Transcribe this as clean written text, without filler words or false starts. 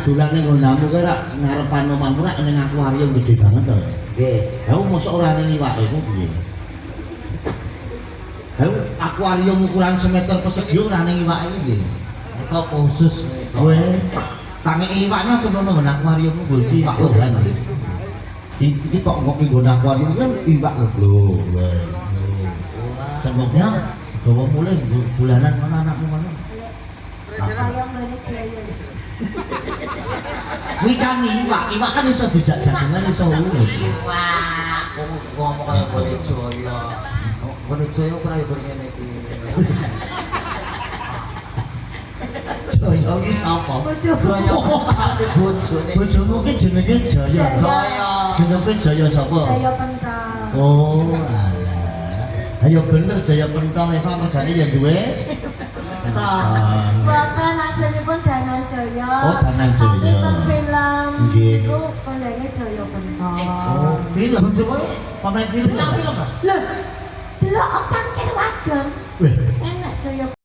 dolan ning nggonanmu kowe rak ngarepan omahmu rak ning akuarium gede banget to. Nggih. Lah mosok ora ning iwake ku piye? Lah akuarium ukuran semeter persegi ora ning iwake ku piye? Itu khusus. Kowe tangi iwaknya aja ngono nggon akuarium ku iki iwak logan. Iki kok ngomong nggon akuarium kan iwak lho. Sebabnya gawa mulai bulanan mana anakmu mana? Kaya ngene jaya. Kuwi kan iwak kan iso dijak jagungan iso urip. Wah, ngomong kaya boleh joyo. Boleh joyo ora yo ngene iki. Jaya ki sapa? Joyo kali bojone. Bojomu ki jenenge Jaya. Jaya. Jenenge Jaya sapa? Jaya pentol. Oh, alah. Ayo bener Jaya pentol Eva mergane ya duwe. Mboten aslinipun Danan Jaya. Oh, Danan Jaya. Tapi ten film Nggih. niku kondene Jaya pentol. Oh, film bojomu pemain film. Film. Lho, delok cangkir wadon. Weh, Enak Jaya